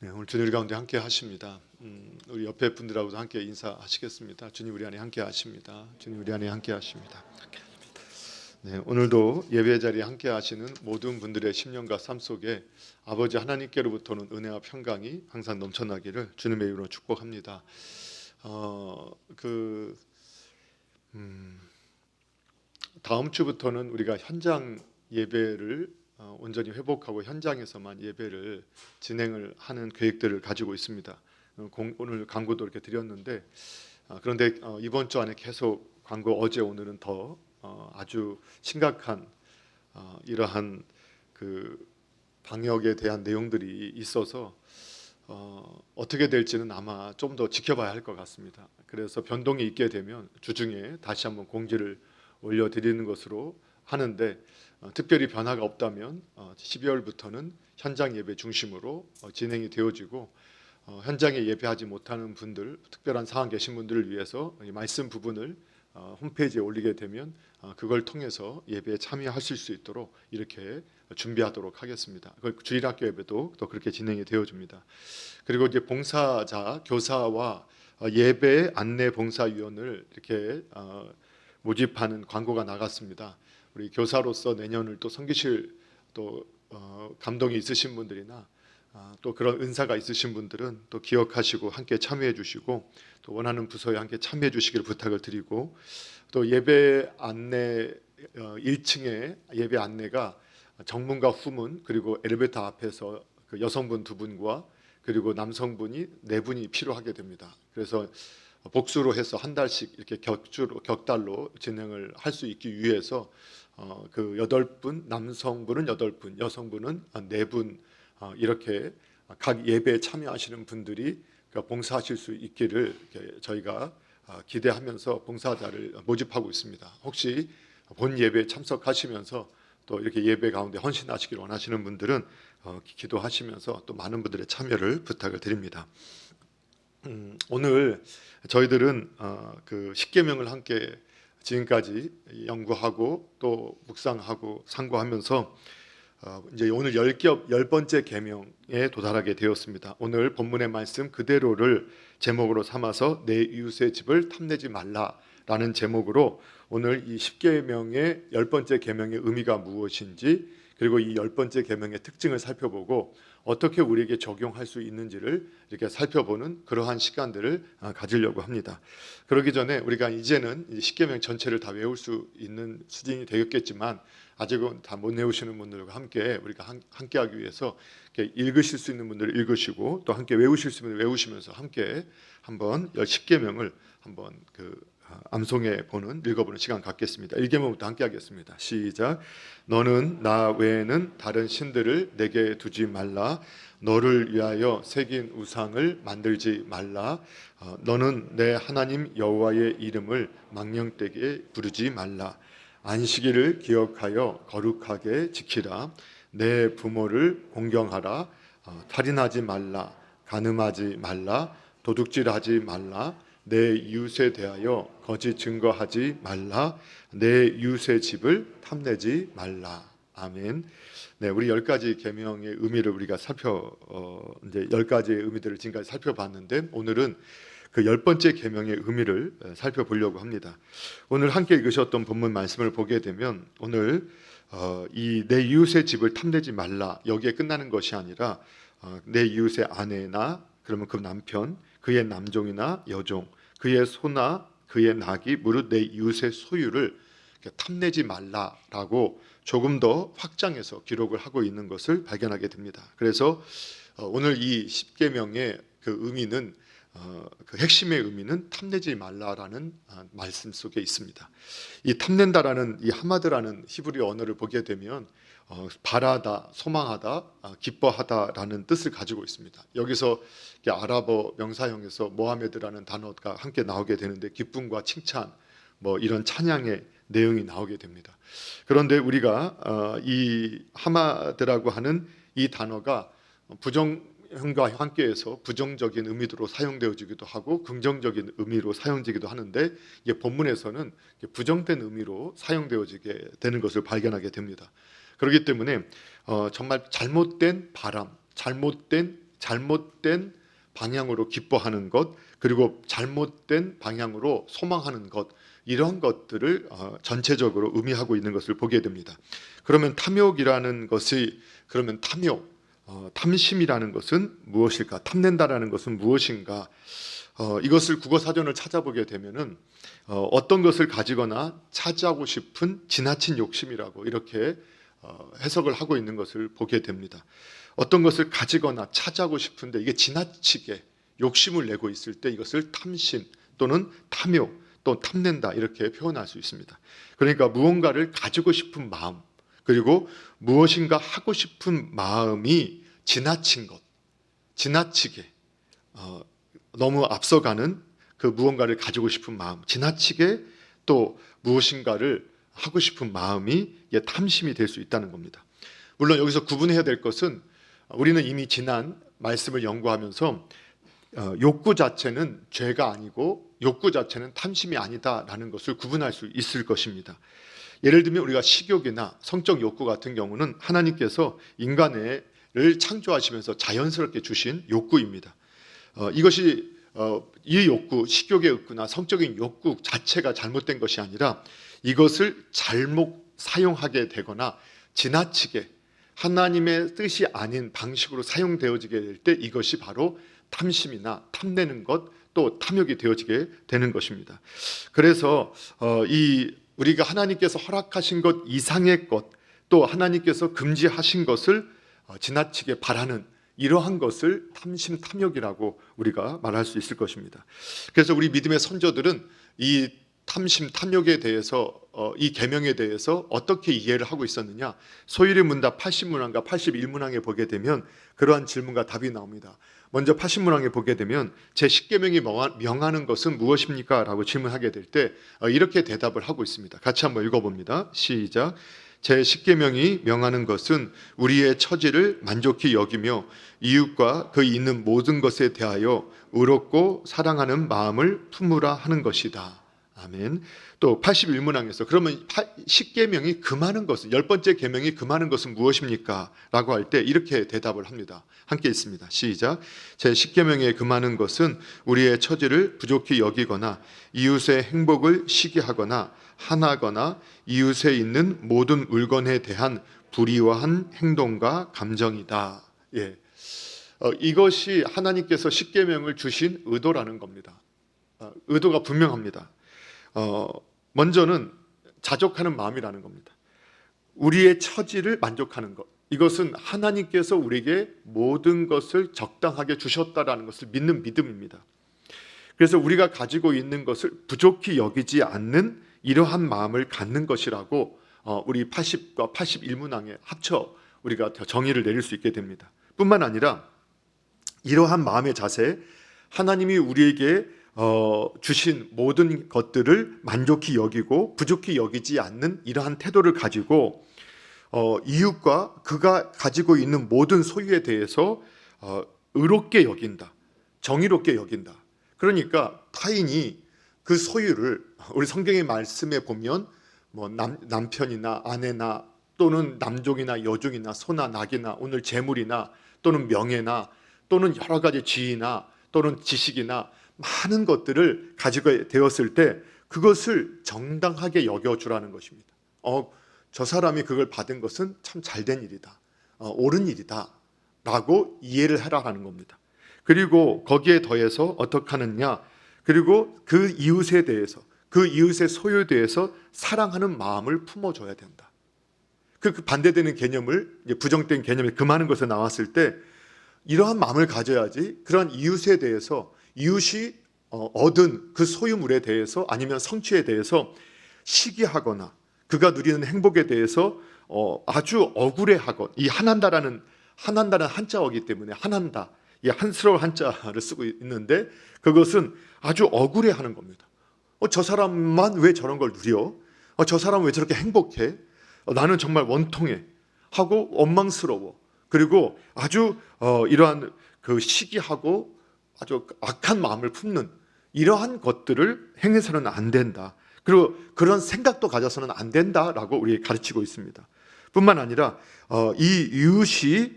네, 오늘 주님 우리 가운데 함께 하십니다. 우리 옆에 분들하고도 함께 인사하시겠습니다. 주님 우리 안에 함께 하십니다. 주님 우리 안에 함께 하십니다. 네, 오늘도 예배 자리에 함께 하시는 모든 분들의 심령과 삶 속에 아버지 하나님께로부터는 은혜와 평강이 항상 넘쳐나기를 주님의 이름으로 축복합니다. 다음 주부터는 우리가 현장 예배를 온전히 회복하고 현장에서만 예배를 진행을 하는 계획들을 가지고 있습니다. 오늘 광고도 이렇게 드렸는데 그런데 이번 주 안에 계속 광고 어제 오늘은 더 아주 심각한 이러한 그 방역에 대한 내용들이 있어서 어떻게 될지는 아마 좀 더 지켜봐야 할 것 같습니다. 그래서 변동이 있게 되면 주중에 다시 한번 공지를 올려드리는 것으로 하는데 특별히 변화가 없다면 12월부터는 현장 예배 중심으로 진행이 되어지고 현장에 예배하지 못하는 분들, 특별한 상황 계신 분들을 위해서 이 말씀 부분을 홈페이지에 올리게 되면 그걸 통해서 예배에 참여하실 수 있도록 이렇게 준비하도록 하겠습니다. 주일학교 예배도 또 그렇게 진행이 되어집니다. 그리고 이제 봉사자, 교사와 예배 안내 봉사위원을 이렇게 모집하는 광고가 나갔습니다. 우리 교사로서 내년을 또 섬기실 또 감동이 있으신 분들이나 또 그런 은사가 있으신 분들은 또 기억하시고 함께 참여해 주시고 또 원하는 부서에 함께 참여해 주시기를 부탁을 드리고 또 예배 안내 1층에 예배 안내가 정문과 후문 그리고 엘리베이터 앞에서 그 여성분 2분과 그리고 남성분이 4분이 필요하게 됩니다. 그래서 복수로 해서 한 달씩 이렇게 격달로 진행을 할 수 있기 위해서 그 8분, 남성분은 8분, 여성분은 4분 이렇게 각 예배에 참여하시는 분들이 봉사하실 수 있기를 저희가 기대하면서 봉사자를 모집하고 있습니다. 혹시 본 예배에 참석하시면서 또 이렇게 예배 가운데 헌신하시길 원하시는 분들은 기도하시면서 또 많은 분들의 참여를 부탁을 드립니다. 오늘 저희들은 그 십계명을 함께 지금까지 연구하고 또 묵상하고 상고하면서 이제 오늘 10번째 계명에 도달하게 되었습니다. 오늘 본문의 말씀 그대로를 제목으로 삼아서 내 이웃의 집을 탐내지 말라라는 제목으로 오늘 이 십계명의 10번째 계명의 의미가 무엇인지 그리고 이 10번째 계명의 특징을 살펴보고 어떻게 우리에게 적용할 수 있는지를 이렇게 살펴보는 그러한 시간들을 가지려고 합니다. 그러기 전에 우리가 이제는 십계명 전체를 다 외울 수 있는 수준이 되었겠지만 아직은 다 못 외우시는 분들과 함께 우리가 함께하기 위해서 읽으실 수 있는 분들을 읽으시고 또 함께 외우실 수 있는 분들 외우시면서 함께 한번 십계명을 한번 암송해 보는 읽어보는 시간 갖겠습니다. 1계명부터 함께 하겠습니다. 시작. 너는 나 외에는 다른 신들을 내게 두지 말라. 너를 위하여 새긴 우상을 만들지 말라. 너는 내 하나님 여호와의 이름을 망령되게 부르지 말라. 안식일을 기억하여 거룩하게 지키라. 내 부모를 공경하라. 살인하지 말라. 간음하지 말라. 도둑질하지 말라. 내 이웃에 대하여 거짓 증거하지 말라. 내 이웃의 집을 탐내지 말라. 아멘. 네, 우리 10가지 계명의 의미를 우리가 이제 10가지의 의미들을 지금까지 살펴봤는데 오늘은 그 10번째 계명의 의미를 살펴보려고 합니다. 오늘 함께 읽으셨던 본문 말씀을 보게 되면 오늘 이 내 이웃의 집을 탐내지 말라 여기에 끝나는 것이 아니라 내 이웃의 아내나 그러면 그 남편 그의 남종이나 여종, 그의 소나 그의 낙이 무릇 내 이웃의 소유를 탐내지 말라라고 조금 더 확장해서 기록을 하고 있는 것을 발견하게 됩니다. 그래서 오늘 이 십계명의 그 의미는 그 핵심의 의미는 탐내지 말라라는 말씀 속에 있습니다. 이 탐낸다라는 이 하마드라는 히브리 언어를 보게 되면 바라다, 소망하다, 기뻐하다라는 뜻을 가지고 있습니다. 여기서 아랍어 명사형에서 모하메드라는 단어가 함께 나오게 되는데 기쁨과 칭찬, 뭐 이런 찬양의 내용이 나오게 됩니다. 그런데 우리가 이 하마드라고 하는 이 단어가 부정형과 함께해서 부정적인 의미로 사용되어지기도 하고 긍정적인 의미로 사용되기도 하는데 이게 본문에서는 부정된 의미로 사용되어지게 되는 것을 발견하게 됩니다. 그렇기 때문에 정말 잘못된 바람, 잘못된 잘못된 방향으로 기뻐하는 것, 그리고 잘못된 방향으로 소망하는 것, 이런 것들을 전체적으로 의미하고 있는 것을 보게 됩니다. 그러면 탐욕이라는 것이, 그러면 탐심이라는 것은 무엇일까? 탐낸다라는 것은 무엇인가? 이것을 국어사전을 찾아보게 되면은 어떤 것을 가지거나 차지하고 싶은 지나친 욕심이라고 이렇게 해석을 하고 있는 것을 보게 됩니다. 어떤 것을 가지거나 차지하고 싶은데 이게 지나치게 욕심을 내고 있을 때 이것을 탐심 또는 탐욕 또 탐낸다 이렇게 표현할 수 있습니다. 그러니까 무언가를 가지고 싶은 마음, 그리고 무엇인가 하고 싶은 마음이 지나친 것, 지나치게 너무 앞서가는 그 무언가를 가지고 싶은 마음, 지나치게 또 무엇인가를 하고 싶은 마음이 탐심이 될 수 있다는 겁니다. 물론 여기서 구분해야 될 것은, 우리는 이미 지난 말씀을 연구하면서 욕구 자체는 죄가 아니고 욕구 자체는 탐심이 아니다라는 것을 구분할 수 있을 것입니다. 예를 들면 우리가 식욕이나 성적 욕구 같은 경우는 하나님께서 인간을 창조하시면서 자연스럽게 주신 욕구입니다. 이것이 이 욕구, 식욕의 욕구나 성적인 욕구 자체가 잘못된 것이 아니라 이것을 잘못 사용하게 되거나 지나치게 하나님의 뜻이 아닌 방식으로 사용되어지게 될 때 이것이 바로 탐심이나 탐내는 것, 또 탐욕이 되어지게 되는 것입니다. 그래서 우리가 하나님께서 허락하신 것 이상의 것, 또 하나님께서 금지하신 것을 지나치게 바라는 이러한 것을 탐심, 탐욕이라고 우리가 말할 수 있을 것입니다. 그래서 우리 믿음의 선조들은 이 탐심, 탐욕에 대해서 이 계명에 대해서 어떻게 이해를 하고 있었느냐, 소율의 문답 80문항과 81문항에 보게 되면 그러한 질문과 답이 나옵니다. 먼저 80문항에 보게 되면 제 10계명이 명하는 것은 무엇입니까? 라고 질문하게 될 때 이렇게 대답을 하고 있습니다. 같이 한번 읽어봅니다. 시작. 제 10계명이 명하는 것은 우리의 처지를 만족히 여기며 이웃과 그 있는 모든 것에 대하여 의롭고 사랑하는 마음을 품으라 하는 것이다. 아멘. 또 81문항에서 그러면 10계명이 금하는 것은, 10번째 계명이 금하는 것은 무엇입니까? 라고 할 때 이렇게 대답을 합니다. 함께 읽습니다. 시작. 제 10계명에 금하는 것은 우리의 처지를 부족히 여기거나 이웃의 행복을 시기하거나 한하거나 이웃에 있는 모든 물건에 대한 불의한 행동과 감정이다. 예. 이것이 하나님께서 10계명을 주신 의도라는 겁니다. 의도가 분명합니다. 먼저는 자족하는 마음이라는 겁니다. 우리의 처지를 만족하는 것, 이것은 하나님께서 우리에게 모든 것을 적당하게 주셨다라는 것을 믿는 믿음입니다. 그래서 우리가 가지고 있는 것을 부족히 여기지 않는 이러한 마음을 갖는 것이라고 우리 80과 81문항에 합쳐 우리가 정의를 내릴 수 있게 됩니다. 뿐만 아니라 이러한 마음의 자세, 하나님이 우리에게 주신 모든 것들을 만족히 여기고 부족히 여기지 않는 이러한 태도를 가지고 이웃과 그가 가지고 있는 모든 소유에 대해서 의롭게 여긴다, 정의롭게 여긴다. 그러니까 타인이 그 소유를, 우리 성경의 말씀에 보면 뭐 남편이나 아내나 또는 남종이나 여종이나 소나 낙이나 오늘 재물이나 또는 명예나 또는 여러 가지 지위나 또는 지식이나 많은 것들을 가지고 되었을 때 그것을 정당하게 여겨주라는 것입니다. 저 사람이 그걸 받은 것은 참 잘된 일이다, 옳은 일이다 라고 이해를 하라는 겁니다. 그리고 거기에 더해서 어떻게 하느냐, 그리고 그 이웃에 대해서, 그 이웃의 소유에 대해서 사랑하는 마음을 품어줘야 된다. 그 반대되는 개념을, 부정된 개념이 금하는 것에 나왔을 때 이러한 마음을 가져야지 그러한 이웃에 대해서, 이웃이 얻은 그 소유물에 대해서 아니면 성취에 대해서 시기하거나 그가 누리는 행복에 대해서 아주 억울해하고, 이 한한다라는 한자어기 때문에 한한다, 이 한스러운 한자를 쓰고 있는데 그것은 아주 억울해하는 겁니다. 저 사람만 왜 저런 걸 누려? 저 사람은 왜 저렇게 행복해? 나는 정말 원통해 하고 원망스러워. 그리고 아주 이러한 그 시기하고 아주 악한 마음을 품는 이러한 것들을 행해서는 안 된다. 그리고 그런 생각도 가져서는 안 된다라고 우리 가르치고 있습니다. 뿐만 아니라 이 이웃이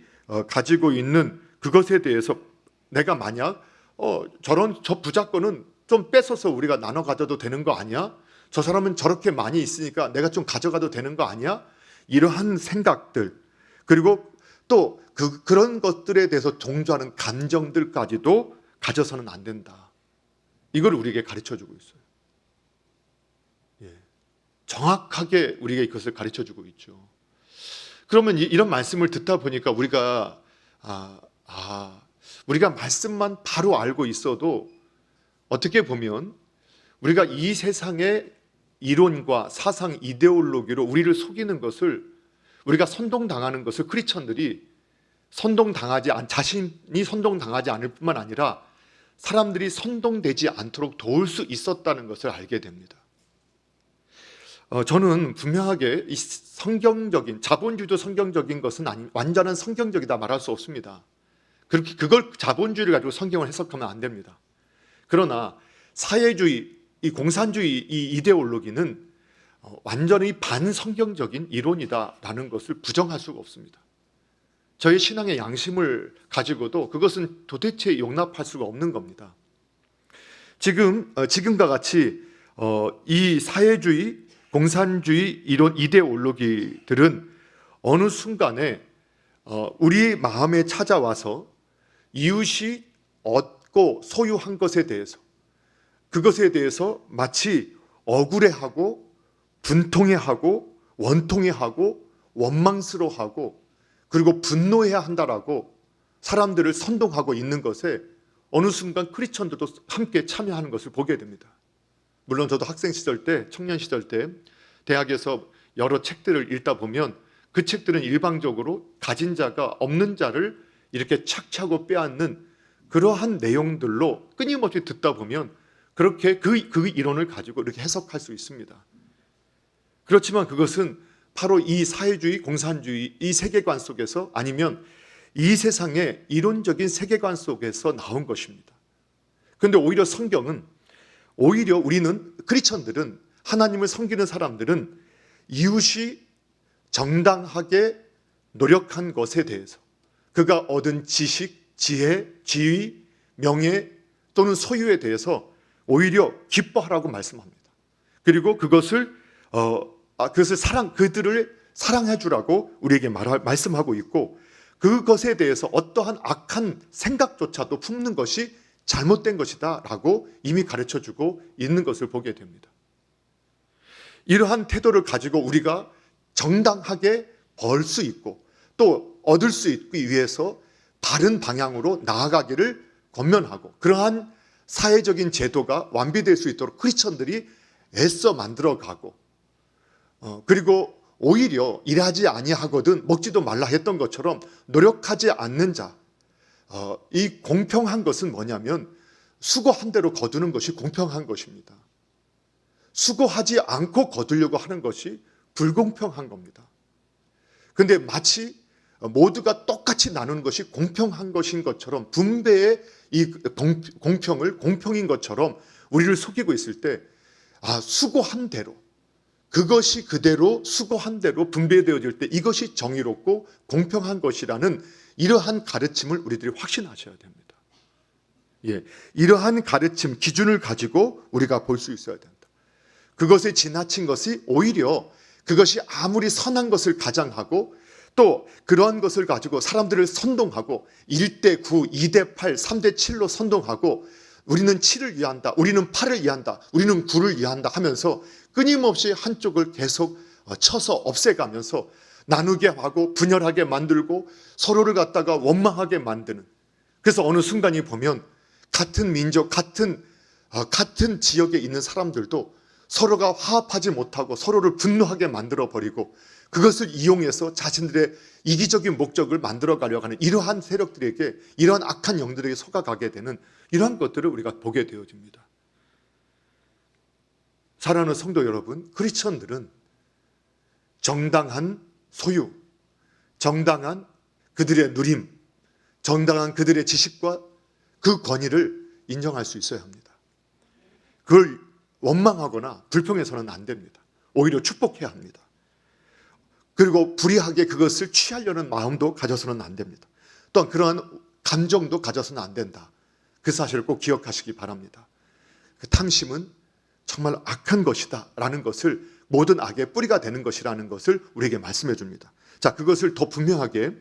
가지고 있는 그것에 대해서 내가 만약 저 부자권은 좀 뺏어서 우리가 나눠 가져도 되는 거 아니야? 저 사람은 저렇게 많이 있으니까 내가 좀 가져가도 되는 거 아니야? 이러한 생각들, 그리고 또 그런 것들에 대해서 종주하는 감정들까지도 가져서는 안 된다. 이걸 우리에게 가르쳐주고 있어요. 예. 정확하게 우리에게 이것을 가르쳐주고 있죠. 그러면 이런 말씀을 듣다 보니까 우리가 우리가 말씀만 바로 알고 있어도 어떻게 보면 우리가 이 세상의 이론과 사상, 이데올로기로 우리를 속이는 것을, 우리가 선동당하는 것을 크리스천들이 자신이 선동당하지 않을 뿐만 아니라 사람들이 선동되지 않도록 도울 수 있었다는 것을 알게 됩니다. 저는 분명하게 이 성경적인, 자본주의도 성경적인 것은 완전한 성경적이다 말할 수 없습니다. 그걸 자본주의를 가지고 성경을 해석하면 안 됩니다. 그러나 사회주의, 이 공산주의 이 이데올로기는 완전히 반성경적인 이론이다라는 것을 부정할 수가 없습니다. 저희 신앙의 양심을 가지고도 그것은 도대체 용납할 수가 없는 겁니다. 지금과 같이 이 사회주의, 공산주의 이론 이데올로기들은 어느 순간에 우리 마음에 찾아와서 이웃이 얻고 소유한 것에 대해서, 그것에 대해서 마치 억울해하고 분통해하고 원통해하고 원망스러워하고 그리고 분노해야 한다라고 사람들을 선동하고 있는 것에 어느 순간 크리스천들도 함께 참여하는 것을 보게 됩니다. 물론 저도 학생 시절 때, 청년 시절 때 대학에서 여러 책들을 읽다 보면 그 책들은 일방적으로 가진 자가 없는 자를 이렇게 착취하고 빼앗는 그러한 내용들로 끊임없이 듣다 보면 그렇게 그 이론을 가지고 이렇게 해석할 수 있습니다. 그렇지만 그것은 바로 이 사회주의, 공산주의 이 세계관 속에서, 아니면 이 세상의 이론적인 세계관 속에서 나온 것입니다. 그런데 오히려 성경은, 오히려 우리는, 크리스천들은, 하나님을 섬기는 사람들은 이웃이 정당하게 노력한 것에 대해서, 그가 얻은 지식, 지혜, 지위, 명예 또는 소유에 대해서 오히려 기뻐하라고 말씀합니다. 그리고 그것을 그들을 사랑해 주라고 우리에게 말씀하고 있고, 그것에 대해서 어떠한 악한 생각조차도 품는 것이 잘못된 것이다 라고 이미 가르쳐 주고 있는 것을 보게 됩니다. 이러한 태도를 가지고 우리가 정당하게 벌 수 있고 또 얻을 수 있기 위해서 바른 방향으로 나아가기를 권면하고, 그러한 사회적인 제도가 완비될 수 있도록 크리스천들이 애써 만들어가고, 그리고 오히려 일하지 아니하거든 먹지도 말라 했던 것처럼 노력하지 않는 자, 이 공평한 것은 뭐냐면 수고한 대로 거두는 것이 공평한 것입니다. 수고하지 않고 거두려고 하는 것이 불공평한 겁니다. 그런데 마치 모두가 똑같이 나누는 것이 공평한 것인 것처럼, 분배의 이 공평을 공평인 것처럼 우리를 속이고 있을 때, 수고한 대로, 그것이 그대로 수고한 대로 분배되어질 때 이것이 정의롭고 공평한 것이라는 이러한 가르침을 우리들이 확신하셔야 됩니다. 예, 이러한 가르침, 기준을 가지고 우리가 볼 수 있어야 된다. 그것에 지나친 것이 오히려 그것이 아무리 선한 것을 가장하고 또 그러한 것을 가지고 사람들을 선동하고 1대 9, 2대 8, 3대 7로 선동하고 우리는 7을 위한다, 우리는 8을 위한다, 우리는 9를 위한다 하면서 끊임없이 한쪽을 계속 쳐서 없애가면서 나누게 하고 분열하게 만들고 서로를 갖다가 원망하게 만드는, 그래서 어느 순간이 보면 같은 민족, 같은 지역에 있는 사람들도 서로가 화합하지 못하고 서로를 분노하게 만들어버리고 그것을 이용해서 자신들의 이기적인 목적을 만들어가려고 하는 이러한 세력들에게, 이러한 악한 영들에게 속아가게 되는 이러한 것들을 우리가 보게 되어집니다. 사랑하는 성도 여러분, 크리스천들은 정당한 소유, 정당한 그들의 누림, 정당한 그들의 지식과 그 권위를 인정할 수 있어야 합니다. 그걸 원망하거나 불평해서는 안 됩니다. 오히려 축복해야 합니다. 그리고 불의하게 그것을 취하려는 마음도 가져서는 안 됩니다. 또한 그러한 감정도 가져서는 안 된다. 그 사실을 꼭 기억하시기 바랍니다. 그 탐심은 정말 악한 것이다 라는 것을, 모든 악의 뿌리가 되는 것이라는 것을 우리에게 말씀해 줍니다. 자, 그것을 더 분명하게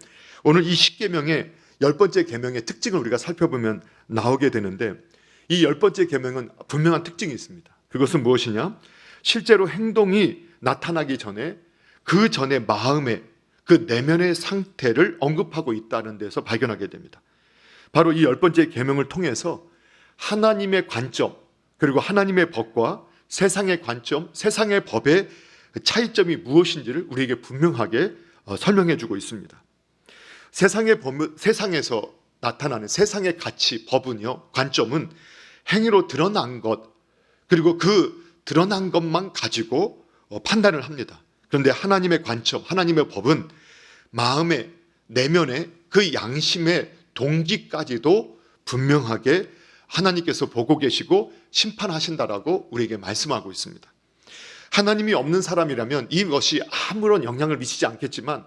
오늘 이 10계명의 10번째 계명의 특징을 우리가 살펴보면 나오게 되는데, 이 10번째 계명은 분명한 특징이 있습니다. 그것은 무엇이냐? 실제로 행동이 나타나기 전에 그 전에 마음의 그 내면의 상태를 언급하고 있다는 데서 발견하게 됩니다. 바로 이 10번째 계명을 통해서 하나님의 관점, 그리고 하나님의 법과 세상의 관점, 세상의 법의 차이점이 무엇인지를 우리에게 분명하게 설명해 주고 있습니다. 세상에서 나타나는 세상의 가치, 법은요, 관점은 행위로 드러난 것, 그리고 그 드러난 것만 가지고 판단을 합니다. 그런데 하나님의 관점, 하나님의 법은 마음의 내면의 그 양심의 동기까지도 분명하게 하나님께서 보고 계시고 심판하신다라고 우리에게 말씀하고 있습니다. 하나님이 없는 사람이라면 이것이 아무런 영향을 미치지 않겠지만,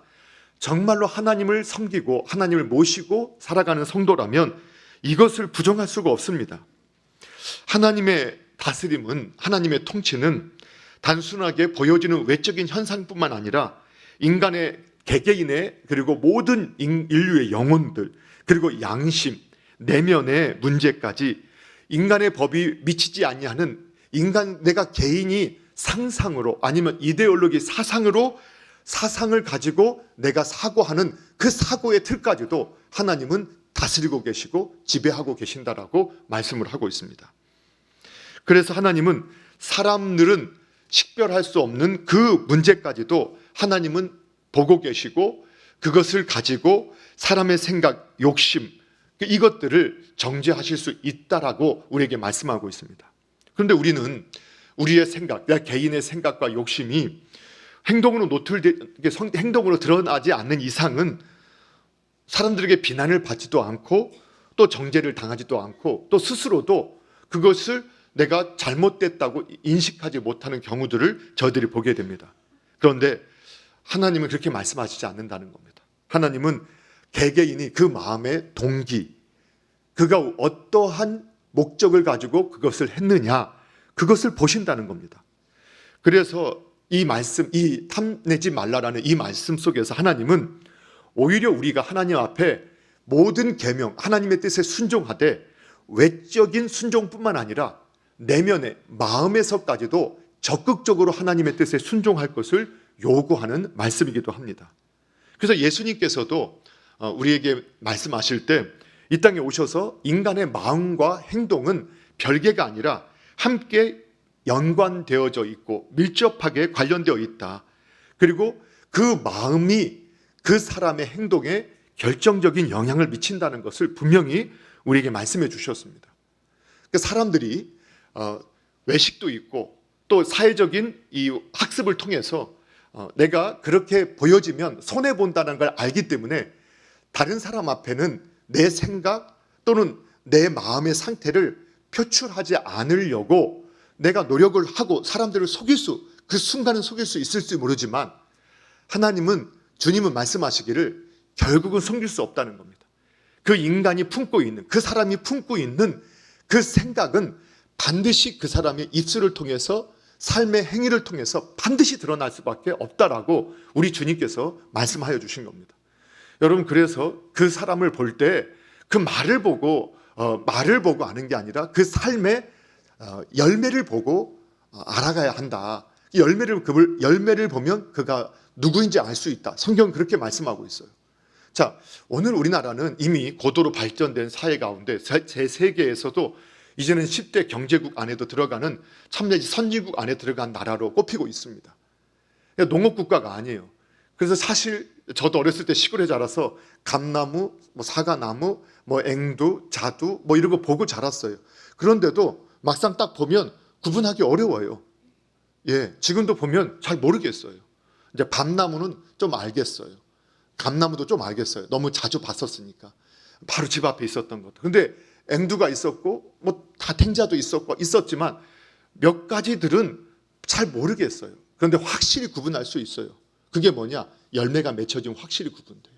정말로 하나님을 섬기고 하나님을 모시고 살아가는 성도라면 이것을 부정할 수가 없습니다. 하나님의 다스림은, 하나님의 통치는 단순하게 보여지는 외적인 현상뿐만 아니라 인간의 개개인의, 그리고 모든 인류의 영혼들, 그리고 양심, 내면의 문제까지 인간의 법이 미치지 아니하는 내가 개인이 상상으로 아니면 이데올로기 사상으로 사상을 가지고 내가 사고하는 그 사고의 틀까지도 하나님은 다스리고 계시고 지배하고 계신다라고 말씀을 하고 있습니다. 그래서 하나님은 사람들은 식별할 수 없는 그 문제까지도 하나님은 보고 계시고, 그것을 가지고 사람의 생각, 욕심, 이것들을 정죄하실 수 있다라고 우리에게 말씀하고 있습니다. 그런데 우리는 우리의 생각, 내 개인의 생각과 욕심이 행동으로 드러나지 않는 이상은 사람들에게 비난을 받지도 않고 또 정죄를 당하지도 않고 또 스스로도 그것을 내가 잘못됐다고 인식하지 못하는 경우들을 저희들이 보게 됩니다. 그런데 하나님은 그렇게 말씀하시지 않는다는 겁니다. 하나님은 개개인이 그 마음의 동기, 그가 어떠한 목적을 가지고 그것을 했느냐, 그것을 보신다는 겁니다. 그래서 이 말씀, 이 탐내지 말라라는 이 말씀 속에서 하나님은 오히려 우리가 하나님 앞에 모든 계명, 하나님의 뜻에 순종하되 외적인 순종뿐만 아니라 내면의 마음에서까지도 적극적으로 하나님의 뜻에 순종할 것을 요구하는 말씀이기도 합니다. 그래서 예수님께서도 우리에게 말씀하실 때 이 땅에 오셔서 인간의 마음과 행동은 별개가 아니라 함께 연관되어져 있고 밀접하게 관련되어 있다. 그리고 그 마음이 그 사람의 행동에 결정적인 영향을 미친다는 것을 분명히 우리에게 말씀해 주셨습니다. 사람들이 외식도 있고 또 사회적인 이 학습을 통해서 내가 그렇게 보여지면 손해본다는 걸 알기 때문에 다른 사람 앞에는 내 생각 또는 내 마음의 상태를 표출하지 않으려고 내가 노력을 하고 사람들을 그 순간은 속일 수 있을지 모르지만, 하나님은, 주님은 말씀하시기를 결국은 숨길 수 없다는 겁니다. 그 인간이 품고 있는, 그 사람이 품고 있는 그 생각은 반드시 그 사람의 입술을 통해서, 삶의 행위를 통해서 반드시 드러날 수밖에 없다라고 우리 주님께서 말씀하여 주신 겁니다. 여러분, 그래서 그 사람을 볼 때 그 말을 보고 아는 게 아니라 그 삶의 열매를 보고 알아가야 한다. 열매를 보면 그가 누구인지 알 수 있다. 성경은 그렇게 말씀하고 있어요. 자, 오늘 우리나라는 이미 고도로 발전된 사회 가운데 제 세계에서도 이제는 10대 경제국 안에도 들어가는 참내지 선진국 안에 들어간 나라로 꼽히고 있습니다. 농업국가가 아니에요. 그래서 사실 저도 어렸을 때 시골에 자라서 감나무, 사과나무, 앵두, 자두 이런 거 보고 자랐어요. 그런데도 막상 딱 보면 구분하기 어려워요. 예, 지금도 보면 잘 모르겠어요. 이제 밤나무는 좀 알겠어요. 감나무도 좀 알겠어요. 너무 자주 봤었으니까. 바로 집 앞에 있었던 것도. 근데 앵두가 있었고 다탱자도 있었지만 몇 가지들은 잘 모르겠어요. 그런데 확실히 구분할 수 있어요. 그게 뭐냐? 열매가 맺혀지면 확실히 구분돼요.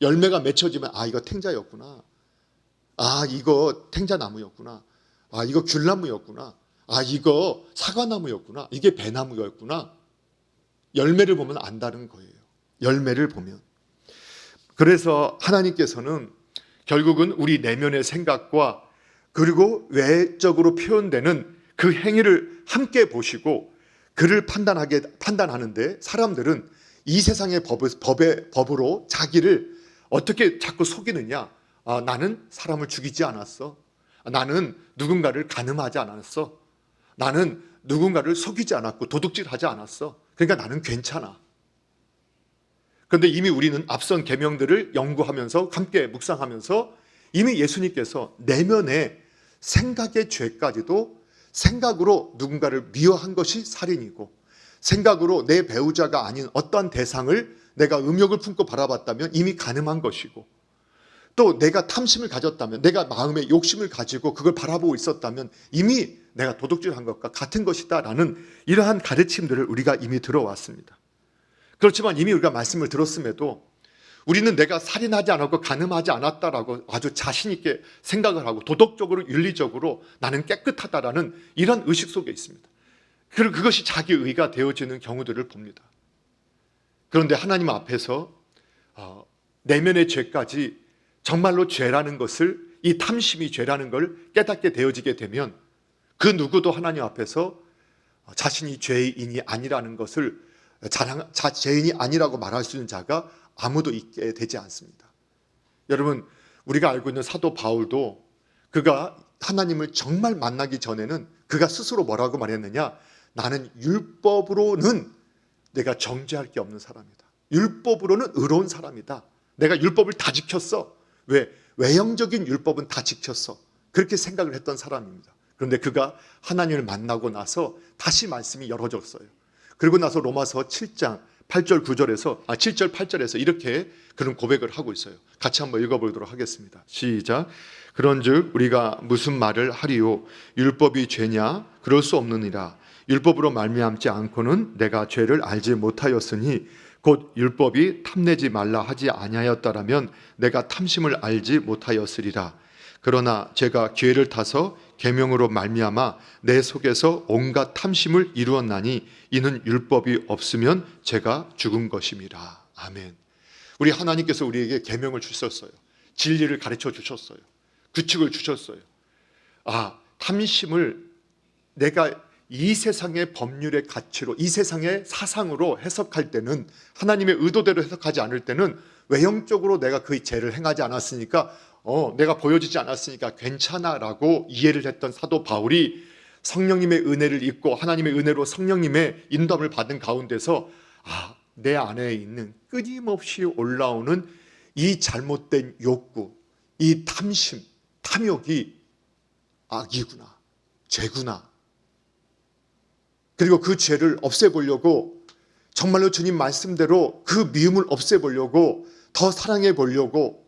열매가 맺혀지면 아 이거 탱자였구나. 아 이거 탱자나무였구나. 아 이거 귤나무였구나. 아 이거 사과나무였구나. 이게 배나무였구나. 열매를 보면 안다는 거예요. 열매를 보면. 그래서 하나님께서는 결국은 우리 내면의 생각과 그리고 외적으로 표현되는 그 행위를 함께 보시고 그를 판단하는데 사람들은 이 세상의 법으로 자기를 어떻게 자꾸 속이느냐. 아, 나는 사람을 죽이지 않았어. 나는 누군가를 간음하지 않았어. 나는 누군가를 속이지 않았고 도둑질하지 않았어. 그러니까 나는 괜찮아. 그런데 이미 우리는 앞선 계명들을 연구하면서 함께 묵상하면서 이미 예수님께서 내면의 생각의 죄까지도 생각으로 누군가를 미워한 것이 살인이고 생각으로 내 배우자가 아닌 어떠한 대상을 내가 음욕을 품고 바라봤다면 이미 간음한 것이고 또 내가 탐심을 가졌다면 내가 마음에 욕심을 가지고 그걸 바라보고 있었다면 이미 내가 도둑질한 것과 같은 것이다 라는 이러한 가르침들을 우리가 이미 들어왔습니다. 그렇지만 이미 우리가 말씀을 들었음에도 우리는 내가 살인하지 않았고 간음하지 않았다라고 아주 자신 있게 생각을 하고 도덕적으로 윤리적으로 나는 깨끗하다라는 이런 의식 속에 있습니다. 그리고 그것이 자기 의가 되어지는 경우들을 봅니다. 그런데 하나님 앞에서 내면의 죄까지 정말로 죄라는 것을 이 탐심이 죄라는 걸 깨닫게 되어지게 되면 그 누구도 하나님 앞에서 자신이 죄인이 아니라는 것을 죄인이 아니라고 말할 수 있는 자가 아무도 있게 되지 않습니다. 여러분 우리가 알고 있는 사도 바울도 그가 하나님을 정말 만나기 전에는 그가 스스로 뭐라고 말했느냐. 나는 율법으로는 내가 정죄할 게 없는 사람이다. 율법으로는 의로운 사람이다. 내가 율법을 다 지켰어. 왜? 외형적인 율법은 다 지켰어. 그렇게 생각을 했던 사람입니다. 그런데 그가 하나님을 만나고 나서 다시 말씀이 열어졌어요. 그리고 나서 로마서 7장 8절 9절에서 7절 8절에서 이렇게 그런 고백을 하고 있어요. 같이 한번 읽어보도록 하겠습니다. 시작. 그런즉 우리가 무슨 말을 하리요? 율법이 죄냐? 그럴 수 없느니라. 율법으로 말미암지 않고는 내가 죄를 알지 못하였으니 곧 율법이 탐내지 말라 하지 아니하였다라면 내가 탐심을 알지 못하였으리라. 그러나 제가 기회를 타서 계명으로 말미암아 내 속에서 온갖 탐심을 이루었나니 이는 율법이 없으면 제가 죽은 것임이라. 아멘. 우리 하나님께서 우리에게 계명을 주셨어요. 진리를 가르쳐 주셨어요. 규칙을 주셨어요. 탐심을 내가 이 세상의 법률의 가치로 이 세상의 사상으로 해석할 때는 하나님의 의도대로 해석하지 않을 때는 외형적으로 내가 그 죄를 행하지 않았으니까 내가 보여지지 않았으니까 괜찮아 라고 이해를 했던 사도 바울이 성령님의 은혜를 입고 하나님의 은혜로 성령님의 인도함을 받은 가운데서 내 안에 있는 끊임없이 올라오는 이 잘못된 욕구, 이 탐심, 탐욕이 악이구나, 죄구나. 그리고 그 죄를 없애보려고 정말로 주님 말씀대로 그 미움을 없애보려고 더 사랑해 보려고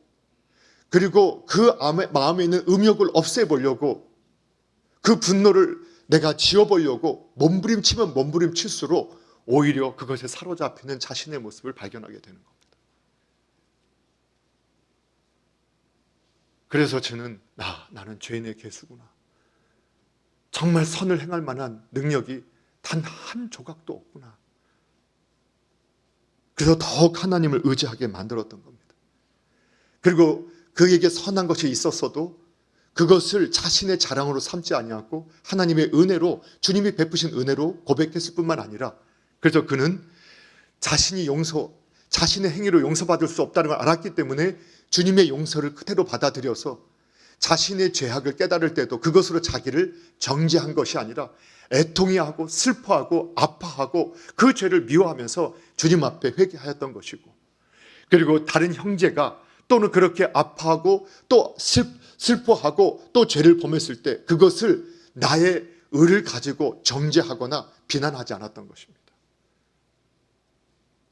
그리고 그 마음에 있는 음욕을 없애보려고 그 분노를 내가 지워보려고 몸부림치면 몸부림칠수록 오히려 그것에 사로잡히는 자신의 모습을 발견하게 되는 겁니다. 그래서 저는 나는 죄인의 괴수구나. 정말 선을 행할 만한 능력이 단 한 조각도 없구나. 그래서 더욱 하나님을 의지하게 만들었던 겁니다. 그리고 그에게 선한 것이 있었어도 그것을 자신의 자랑으로 삼지 아니하고 하나님의 은혜로 주님이 베푸신 은혜로 고백했을 뿐만 아니라 그래서 그는 자신의 행위로 용서받을 수 없다는 걸 알았기 때문에 주님의 용서를 그대로 받아들여서 자신의 죄악을 깨달을 때도 그것으로 자기를 정죄한 것이 아니라 애통해하고 슬퍼하고 아파하고 그 죄를 미워하면서 주님 앞에 회개하였던 것이고 그리고 다른 형제가 또는 그렇게 아파하고 또 슬퍼하고 또 죄를 범했을 때 그것을 나의 의를 가지고 정죄하거나 비난하지 않았던 것입니다.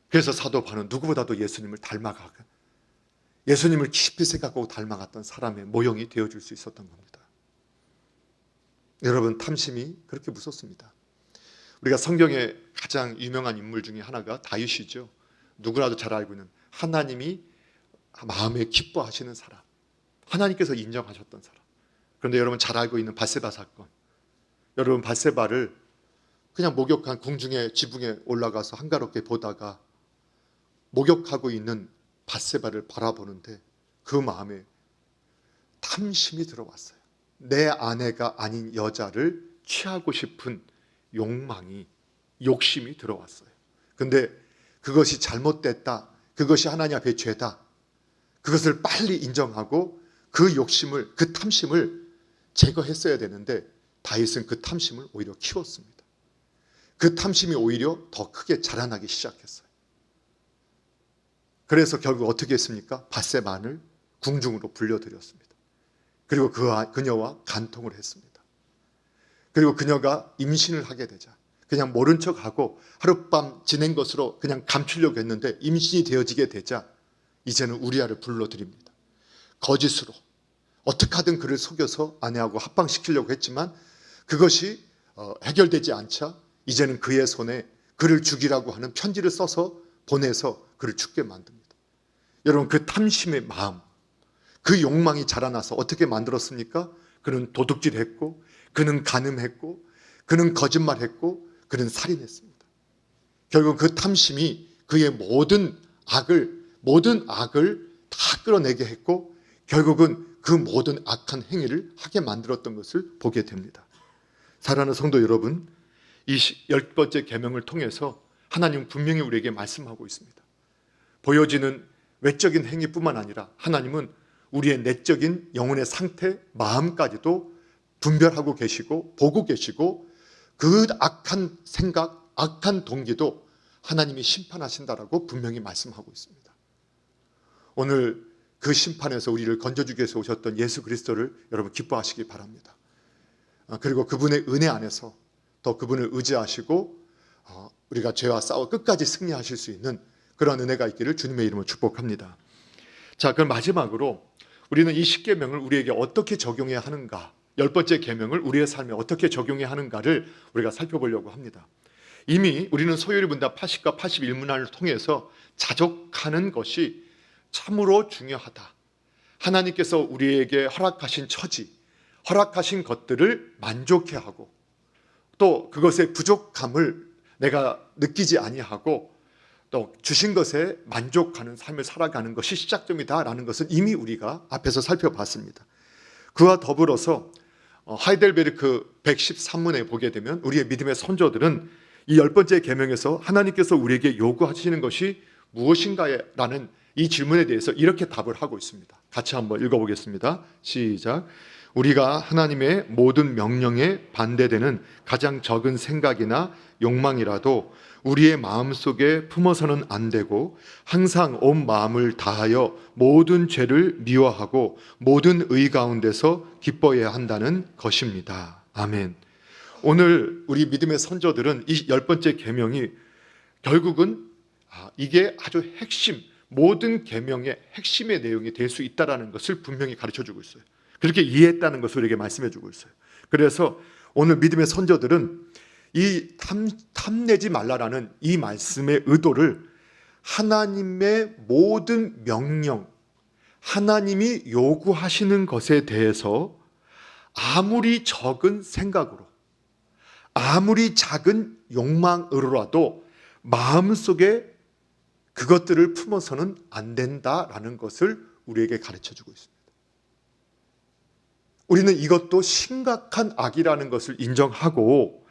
그래서 사도 바울은 누구보다도 예수님을 닮아가고 예수님을 깊이 생각하고 닮아갔던 사람의 모형이 되어줄 수 있었던 겁니다. 여러분 탐심이 그렇게 무섭습니다. 우리가 성경의 가장 유명한 인물 중에 하나가 다윗이죠. 누구라도 잘 알고 있는 하나님이 마음에 기뻐하시는 사람, 하나님께서 인정하셨던 사람. 그런데 여러분 잘 알고 있는 밧세바 사건, 여러분 밧세바를 그냥 목욕한 궁중의 지붕에 올라가서 한가롭게 보다가 목욕하고 있는 밧세바를 바라보는데 그 마음에 탐심이 들어왔어요. 내 아내가 아닌 여자를 취하고 싶은 욕망이, 욕심이 들어왔어요. 근데 그것이 잘못됐다, 그것이 하나님 앞에 죄다, 그것을 빨리 인정하고 그 욕심을, 그 탐심을 제거했어야 되는데 다윗은 그 탐심을 오히려 키웠습니다. 그 탐심이 오히려 더 크게 자라나기 시작했어요. 그래서 결국 어떻게 했습니까? 밧세바를 궁중으로 불려들였습니다. 그리고 그녀와 간통을 했습니다. 그리고 그녀가 임신을 하게 되자 그냥 모른 척하고 하룻밤 지낸 것으로 그냥 감추려고 했는데 임신이 되어지게 되자 이제는 우리아를 불러들입니다. 거짓으로 어떻게 하든 그를 속여서 아내하고 합방시키려고 했지만 그것이 해결되지 않자 이제는 그의 손에 그를 죽이라고 하는 편지를 써서 보내서 그를 죽게 만듭니다. 여러분 그 탐심의 마음, 그 욕망이 자라나서 어떻게 만들었습니까? 그는 도둑질했고, 그는 간음했고, 그는 거짓말했고, 그는 살인했습니다. 결국 그 탐심이 그의 모든 악을 다 끌어내게 했고 결국은 그 모든 악한 행위를 하게 만들었던 것을 보게 됩니다. 사랑하는 성도 여러분, 이 10번째 계명을 통해서 하나님은 분명히 우리에게 말씀하고 있습니다. 보여지는 외적인 행위뿐만 아니라 하나님은 우리의 내적인 영혼의 상태, 마음까지도 분별하고 계시고 보고 계시고 그 악한 생각, 악한 동기도 하나님이 심판하신다라고 분명히 말씀하고 있습니다. 오늘 그 심판에서 우리를 건져주기 위해서 오셨던 예수 그리스도를 여러분 기뻐하시기 바랍니다. 그리고 그분의 은혜 안에서 더 그분을 의지하시고 우리가 죄와 싸워 끝까지 승리하실 수 있는 그런 은혜가 있기를 주님의 이름으로 축복합니다. 자, 그럼 마지막으로 우리는 이 10계명을 우리에게 어떻게 적용해야 하는가, 10번째 계명을 우리의 삶에 어떻게 적용해야 하는가를 우리가 살펴보려고 합니다. 이미 우리는 소요리 문답 80과 81문안을 통해서 자족하는 것이 참으로 중요하다. 하나님께서 우리에게 허락하신 처지, 허락하신 것들을 만족해하고 또 그것의 부족함을 내가 느끼지 아니하고 또 주신 것에 만족하는 삶을 살아가는 것이 시작점이다라는 것은 이미 우리가 앞에서 살펴봤습니다. 그와 더불어서 하이델베르크 113문에 보게 되면 우리의 믿음의 선조들은 이 10번째 계명에서 하나님께서 우리에게 요구하시는 것이 무엇인가라는 이 질문에 대해서 이렇게 답을 하고 있습니다. 같이 한번 읽어보겠습니다. 시작. 우리가 하나님의 모든 명령에 반대되는 가장 적은 생각이나 욕망이라도 우리의 마음속에 품어서는 안 되고 항상 온 마음을 다하여 모든 죄를 미워하고 모든 의 가운데서 기뻐해야 한다는 것입니다. 아멘. 오늘 우리 믿음의 선조들은 이 10번째 계명이 결국은 이게 아주 핵심, 모든 계명의 핵심의 내용이 될 수 있다는 것을 분명히 가르쳐주고 있어요. 그렇게 이해했다는 것을 우리에게 말씀해주고 있어요. 그래서 오늘 믿음의 선조들은 이 탐내지 말라라는 이 말씀의 의도를 하나님의 모든 명령, 하나님이 요구하시는 것에 대해서 아무리 적은 생각으로, 아무리 작은 욕망으로라도 마음속에 그것들을 품어서는 안 된다라는 것을 우리에게 가르쳐주고 있습니다. 우리는 이것도 심각한 악이라는 것을 인정하고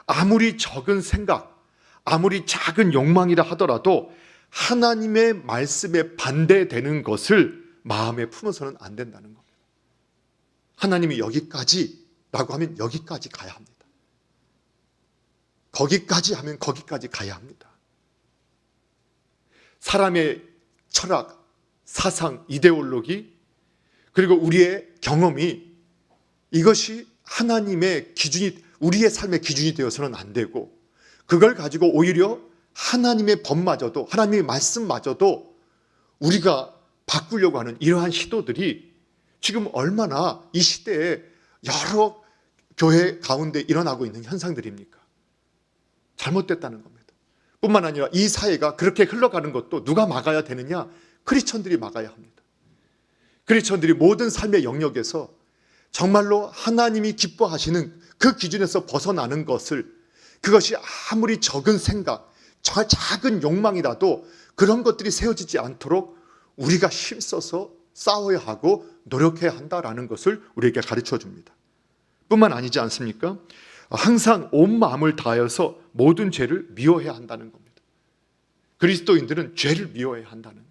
아무리 적은 생각, 아무리 작은 욕망이라 하더라도 하나님의 말씀에 반대되는 것을 마음에 품어서는 안 된다는 겁니다. 하나님이 여기까지라고 하면 여기까지 가야 합니다. 거기까지 하면 거기까지 가야 합니다. 사람의 철학, 사상, 이데올로기 그리고 우리의 경험이 이것이 하나님의 기준이, 우리의 삶의 기준이 되어서는 안 되고 그걸 가지고 오히려 하나님의 법마저도, 하나님의 말씀마저도 우리가 바꾸려고 하는 이러한 시도들이 지금 얼마나 이 시대에 여러 교회 가운데 일어나고 있는 현상들입니까? 잘못됐다는 겁니다. 뿐만 아니라 이 사회가 그렇게 흘러가는 것도 누가 막아야 되느냐? 크리스천들이 막아야 합니다. 크리스천들이 모든 삶의 영역에서 정말로 하나님이 기뻐하시는 그 기준에서 벗어나는 것을, 그것이 아무리 적은 생각, 작은 욕망이라도 그런 것들이 세워지지 않도록 우리가 힘써서 싸워야 하고 노력해야 한다라는 것을 우리에게 가르쳐 줍니다. 뿐만 아니지 않습니까? 항상 온 마음을 다하여서 모든 죄를 미워해야 한다는 겁니다. 그리스도인들은 죄를 미워해야 한다는 거예요.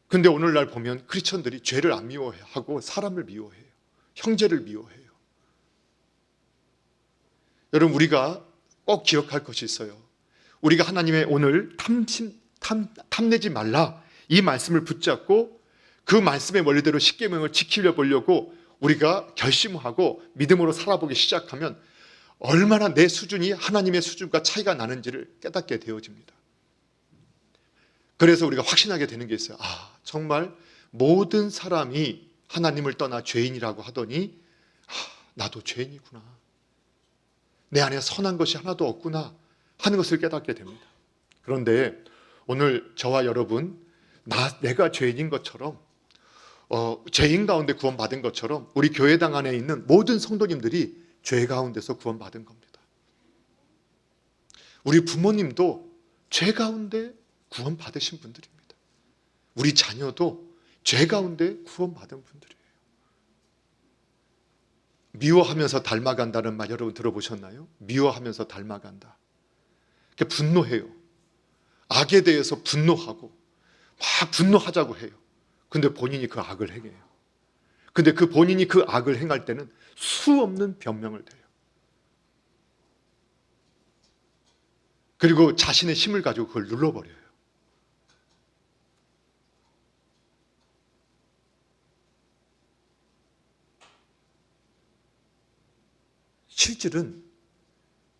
근데 오늘날 보면 크리스천들이 죄를 안 미워하고 사람을 미워해요. 형제를 미워해요. 여러분, 우리가 꼭 기억할 것이 있어요. 우리가 하나님의 오늘 탐내지 말라 이 말씀을 붙잡고 그 말씀의 원리대로 십계명을 지키려 보려고 우리가 결심하고 믿음으로 살아보기 시작하면 얼마나 내 수준이 하나님의 수준과 차이가 나는지를 깨닫게 되어집니다. 그래서 우리가 확신하게 되는 게 있어요. 정말 모든 사람이 하나님을 떠나 죄인이라고 하더니 나도 죄인이구나, 내 안에 선한 것이 하나도 없구나 하는 것을 깨닫게 됩니다. 그런데 오늘 저와 여러분, 내가 죄인인 것처럼, 죄인 가운데 구원받은 것처럼 우리 교회당 안에 있는 모든 성도님들이 죄 가운데서 구원받은 겁니다. 우리 부모님도 죄 가운데 구원받으신 분들입니다. 우리 자녀도 죄 가운데 구원받은 분들이에요. 미워하면서 닮아간다는 말 여러분 들어보셨나요? 미워하면서 닮아간다. 분노해요. 악에 대해서 분노하고 막 분노하자고 해요. 근데 본인이 그 악을 행해요. 근데 그 본인이 그 악을 행할 때는 수없는 변명을 대요. 그리고 자신의 힘을 가지고 그걸 눌러버려요.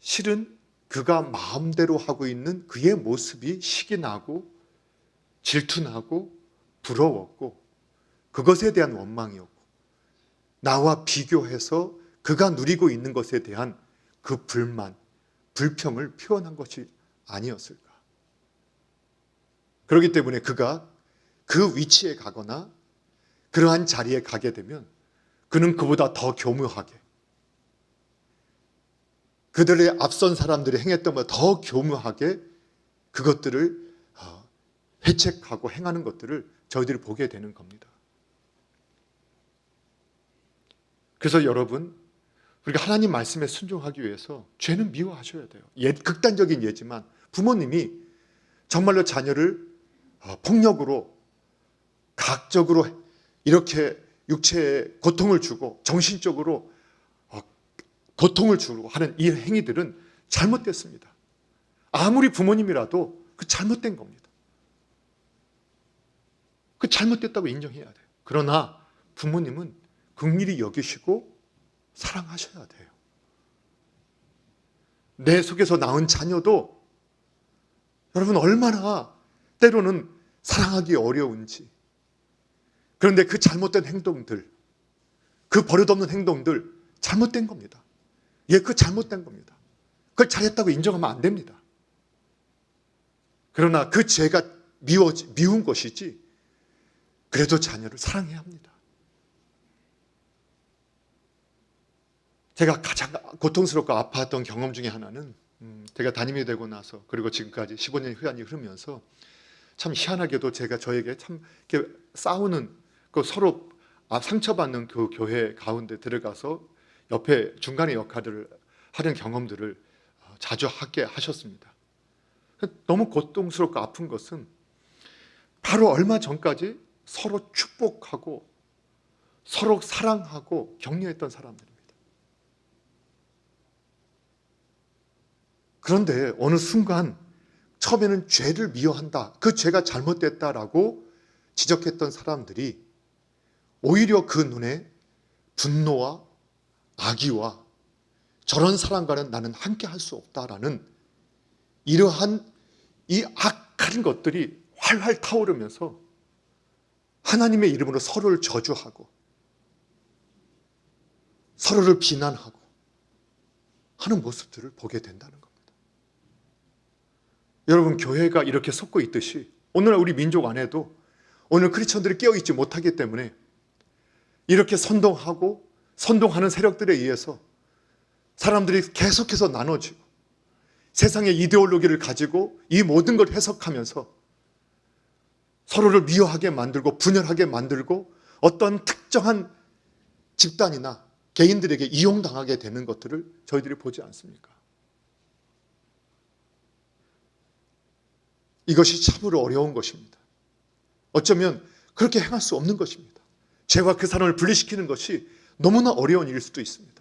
실은 그가 마음대로 하고 있는 그의 모습이 식이 나고 질투나고 부러웠고 그것에 대한 원망이었고, 나와 비교해서 그가 누리고 있는 것에 대한 그 불만, 불평을 표현한 것이 아니었을까. 그렇기 때문에 그가 그 위치에 가거나 그러한 자리에 가게 되면 그는 그보다 더 교묘하게, 그들의 앞선 사람들이 행했던 것보다 더 교묘하게 그것들을 회책하고 행하는 것들을 저희들이 보게 되는 겁니다. 그래서 여러분, 우리가 하나님 말씀에 순종하기 위해서 죄는 미워하셔야 돼요. 극단적인 예지만 부모님이 정말로 자녀를 폭력으로, 가학적으로 이렇게 육체에 고통을 주고 정신적으로 고통을 주고 하는 이 행위들은 잘못됐습니다. 아무리 부모님이라도 그 잘못된 겁니다. 그 잘못됐다고 인정해야 돼요. 그러나 부모님은 긍휼히 여기시고 사랑하셔야 돼요. 내 속에서 낳은 자녀도 여러분 얼마나 때로는 사랑하기 어려운지, 그런데 그 잘못된 행동들, 그 버릇없는 행동들 잘못된 겁니다. 그 잘못된 겁니다. 그걸 잘했다고 인정하면 안 됩니다. 그러나 그 죄가 미운 것이지, 그래도 자녀를 사랑해야 합니다. 제가 가장 고통스럽고 아파했던 경험 중에 하나는, 제가 담임이 되고 나서 그리고 지금까지 15년의 후반이 흐르면서 참 희한하게도 제가 저에게 참 이렇게 싸우는, 그 서로 상처받는 그 교회 가운데 들어가서 옆에 중간의 역할을 하는 경험들을 자주 하게 하셨습니다. 너무 고통스럽고 아픈 것은 바로 얼마 전까지 서로 축복하고 서로 사랑하고 격려했던 사람들입니다. 그런데 어느 순간 처음에는 죄를 미워한다, 그 죄가 잘못됐다라고 지적했던 사람들이 오히려 그 눈에 분노와 악의와 저런 사람과는 나는 함께 할 수 없다라는 이러한 이 악한 것들이 활활 타오르면서 하나님의 이름으로 서로를 저주하고 서로를 비난하고 하는 모습들을 보게 된다는 겁니다. 여러분, 교회가 이렇게 솟고 있듯이 오늘날 우리 민족 안에도 오늘 크리스천들이 깨어있지 못하기 때문에 이렇게 선동하는 세력들에 의해서 사람들이 계속해서 나눠지고 세상의 이데올로기를 가지고 이 모든 걸 해석하면서 서로를 미워하게 만들고 분열하게 만들고 어떤 특정한 집단이나 개인들에게 이용당하게 되는 것들을 저희들이 보지 않습니까? 이것이 참으로 어려운 것입니다. 어쩌면 그렇게 행할 수 없는 것입니다. 죄와 그 사람을 분리시키는 것이 너무나 어려운 일일 수도 있습니다.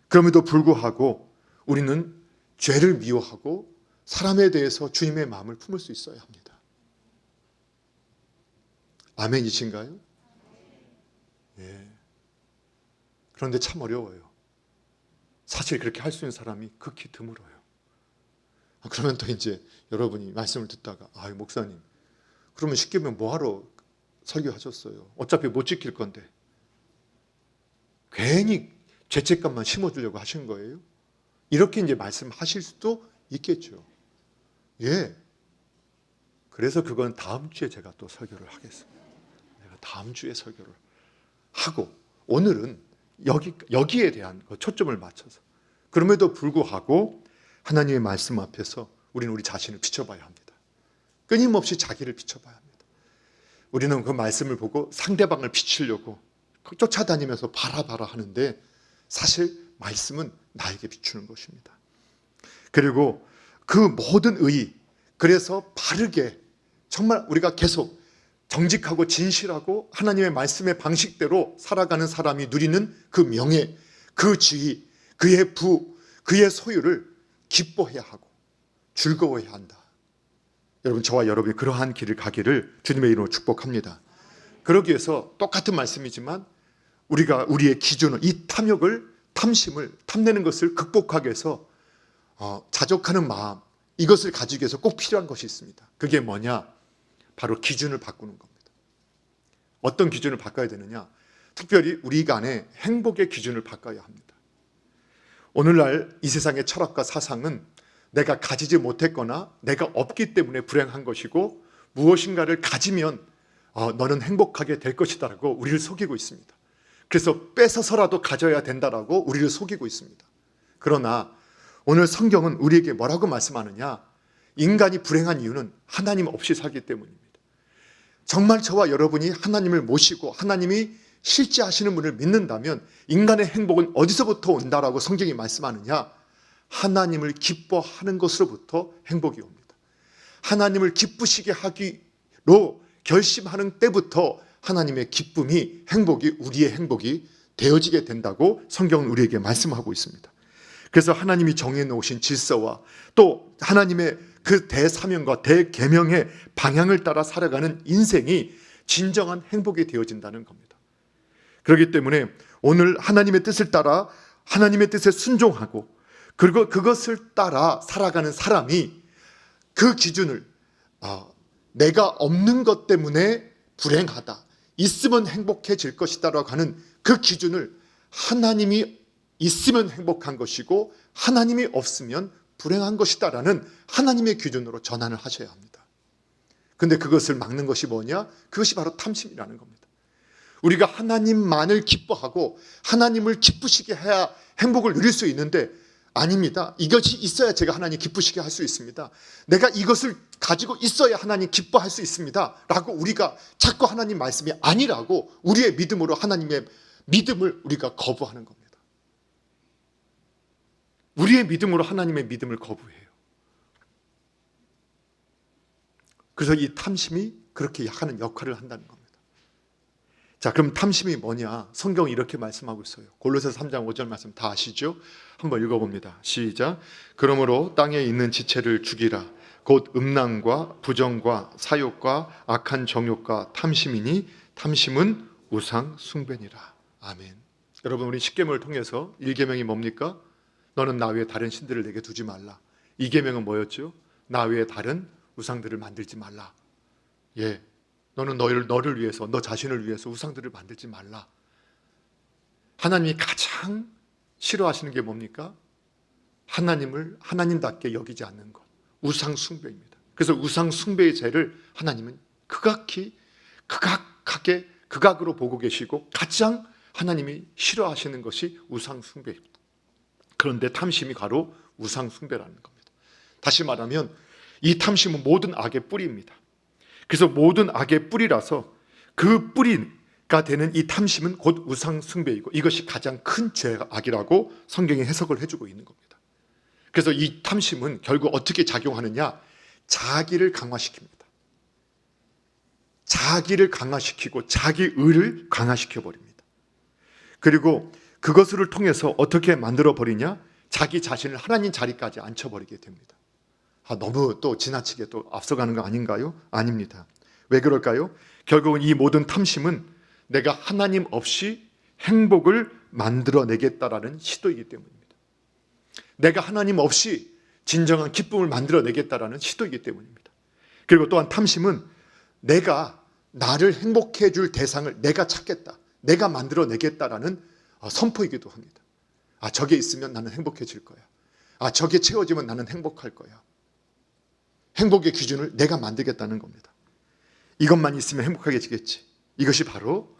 그럼에도 불구하고 우리는 죄를 미워하고 사람에 대해서 주님의 마음을 품을 수 있어야 합니다. 아멘이신가요? 예. 그런데 참 어려워요. 사실 그렇게 할 수 있는 사람이 극히 드물어요. 그러면 또 이제 여러분이 말씀을 듣다가 목사님, 그러면 십계명 뭐하러 설교하셨어요? 어차피 못 지킬 건데. 괜히 죄책감만 심어주려고 하신 거예요? 이렇게 이제 말씀하실 수도 있겠죠. 예. 그래서 그건 다음 주에 제가 또 설교를 하겠습니다. 내가 다음 주에 설교를 하고, 오늘은 여기에 대한 초점을 맞춰서. 그럼에도 불구하고 하나님의 말씀 앞에서 우리는 우리 자신을 비춰봐야 합니다. 끊임없이 자기를 비춰봐야 합니다. 우리는 그 말씀을 보고 상대방을 비추려고 쫓아다니면서 봐라 하는데 사실 말씀은 나에게 비추는 것입니다. 그리고 그 모든 의의, 그래서 바르게 정말 우리가 계속 정직하고 진실하고 하나님의 말씀의 방식대로 살아가는 사람이 누리는 그 명예, 그 지위, 그의 부, 그의 소유를 기뻐해야 하고 즐거워해야 한다. 여러분, 저와 여러분이 그러한 길을 가기를 주님의 이름으로 축복합니다. 그러기 위해서 똑같은 말씀이지만 우리가 우리의 기준을, 이 탐심을, 탐내는 것을 극복하기 위해서 자족하는 마음, 이것을 가지기 위해서 꼭 필요한 것이 있습니다. 그게 뭐냐? 바로 기준을 바꾸는 겁니다. 어떤 기준을 바꿔야 되느냐? 특별히 우리 간의 행복의 기준을 바꿔야 합니다. 오늘날 이 세상의 철학과 사상은 내가 가지지 못했거나 내가 없기 때문에 불행한 것이고 무엇인가를 가지면 너는 행복하게 될 것이다 라고 우리를 속이고 있습니다. 그래서 뺏어서라도 가져야 된다라고 우리를 속이고 있습니다. 그러나 오늘 성경은 우리에게 뭐라고 말씀하느냐? 인간이 불행한 이유는 하나님 없이 살기 때문입니다. 정말 저와 여러분이 하나님을 모시고 하나님이 실제하시는 분을 믿는다면 인간의 행복은 어디서부터 온다라고 성경이 말씀하느냐? 하나님을 기뻐하는 것으로부터 행복이 옵니다. 하나님을 기쁘시게 하기로 결심하는 때부터 하나님의 기쁨이, 행복이, 우리의 행복이 되어지게 된다고 성경은 우리에게 말씀하고 있습니다. 그래서 하나님이 정해놓으신 질서와 또 하나님의 그 대사명과 대계명의 방향을 따라 살아가는 인생이 진정한 행복이 되어진다는 겁니다. 그렇기 때문에 오늘 하나님의 뜻을 따라 하나님의 뜻에 순종하고 그리고 그것을 따라 살아가는 사람이 그 기준을 내가 없는 것 때문에 불행하다, 있으면 행복해질 것이다라고 하는 그 기준을 하나님이 있으면 행복한 것이고 하나님이 없으면 불행한 것이다라는 하나님의 기준으로 전환을 하셔야 합니다. 근데 그것을 막는 것이 뭐냐? 그것이 바로 탐심이라는 겁니다. 우리가 하나님만을 기뻐하고 하나님을 기쁘시게 해야 행복을 누릴 수 있는데 아닙니다. 이것이 있어야 제가 하나님 기쁘시게 할 수 있습니다. 내가 이것을 가지고 있어야 하나님 기뻐할 수 있습니다 라고 우리가 자꾸 하나님 말씀이 아니라고 우리의 믿음으로 하나님의 믿음을 우리가 거부하는 겁니다. 우리의 믿음으로 하나님의 믿음을 거부해요. 그래서 이 탐심이 그렇게 하는 역할을 한다는 겁니다. 자, 그럼 탐심이 뭐냐? 성경이 이렇게 말씀하고 있어요. 골로새서 3장 5절 말씀 다 아시죠? 한번 읽어봅니다. 시작. 그러므로 땅에 있는 지체를 죽이라. 곧 음란과 부정과 사욕과 악한 정욕과 탐심이니 탐심은 우상 숭배니라. 아멘. 여러분, 우리 십계명을 통해서 1계명이 뭡니까? 너는 나 외에 다른 신들을 내게 두지 말라. 2계명은 뭐였죠? 나 외에 다른 우상들을 만들지 말라. 예. 너는 너를 위해서, 너 자신을 위해서 우상들을 만들지 말라. 하나님이 가장 싫어하시는 게 뭡니까? 하나님을 하나님답게 여기지 않는 것. 우상 숭배입니다. 그래서 우상 숭배의 죄를 하나님은 극악히 극악으로 보고 계시고 가장 하나님이 싫어하시는 것이 우상 숭배입니다. 그런데 탐심이 바로 우상 숭배라는 겁니다. 다시 말하면 이 탐심은 모든 악의 뿌리입니다. 그래서 모든 악의 뿌리라서 그 뿌리가 되는 이 탐심은 곧 우상 숭배이고 이것이 가장 큰 죄악이라고 성경이 해석을 해주고 있는 겁니다. 그래서 이 탐심은 결국 어떻게 작용하느냐? 자기를 강화시킵니다. 자기를 강화시키고 자기 의를 강화시켜 버립니다. 그리고 그것을 통해서 어떻게 만들어 버리냐? 자기 자신을 하나님 자리까지 앉혀버리게 됩니다. 너무 또 지나치게 또 앞서가는 거 아닌가요? 아닙니다. 왜 그럴까요? 결국은 이 모든 탐심은 내가 하나님 없이 행복을 만들어내겠다라는 시도이기 때문입니다. 내가 하나님 없이 진정한 기쁨을 만들어내겠다라는 시도이기 때문입니다. 그리고 또한 탐심은 내가 나를 행복해 해줄 대상을 내가 찾겠다, 내가 만들어내겠다라는 선포이기도 합니다. 저게 있으면 나는 행복해질 거야. 저게 채워지면 나는 행복할 거야. 행복의 기준을 내가 만들겠다는 겁니다. 이것만 있으면 행복하게지겠지. 이것이 바로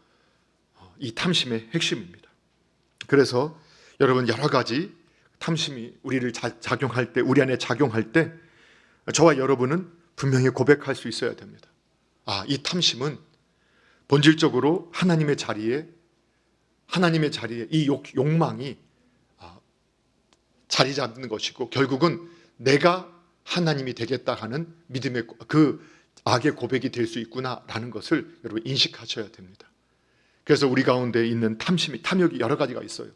이 탐심의 핵심입니다. 그래서 여러분, 여러 가지 탐심이 우리를 작용할 때, 우리 안에 작용할 때 저와 여러분은 분명히 고백할 수 있어야 됩니다. 이 탐심은 본질적으로 하나님의 자리에 이 욕망이 자리 잡는 것이고 결국은 내가 하나님이 되겠다 하는 믿음의 그 악의 고백이 될 수 있구나라는 것을 여러분 인식하셔야 됩니다. 그래서 우리 가운데 있는 탐욕이 여러 가지가 있어요.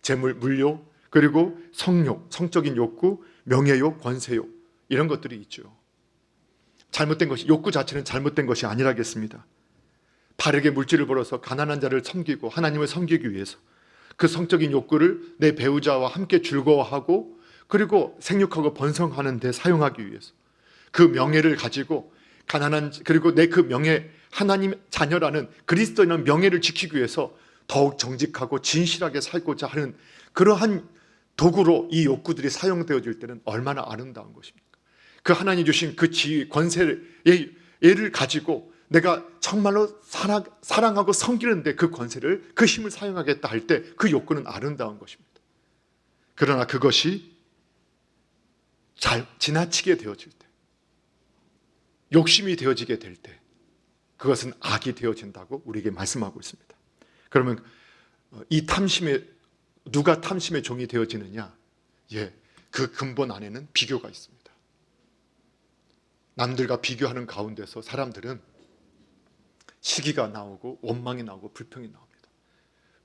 재물, 물욕, 그리고 성욕, 성적인 욕구, 명예욕, 권세욕, 이런 것들이 있죠. 잘못된 것이, 욕구 자체는 잘못된 것이 아니라겠습니다. 바르게 물질을 벌어서 가난한 자를 섬기고 하나님을 섬기기 위해서 그 성적인 욕구를 내 배우자와 함께 즐거워하고 그리고 생육하고 번성하는 데 사용하기 위해서 그 명예를 가지고 그리고 내 그 명예, 하나님 자녀라는 그리스도인의 명예를 지키기 위해서 더욱 정직하고 진실하게 살고자 하는 그러한 도구로 이 욕구들이 사용되어질 때는 얼마나 아름다운 것입니까? 그 하나님 주신 그 지위, 권세를 얘를 가지고 내가 정말로 사랑하고 섬기는데 그 권세를, 그 힘을 사용하겠다 할 때 그 욕구는 아름다운 것입니다. 그러나 그것이 잘 지나치게 되어질 때, 욕심이 되어지게 될 때 그것은 악이 되어진다고 우리에게 말씀하고 있습니다. 그러면 이 누가 탐심의 종이 되어지느냐? 그 근본 안에는 비교가 있습니다. 남들과 비교하는 가운데서 사람들은 시기가 나오고 원망이 나오고 불평이 나옵니다.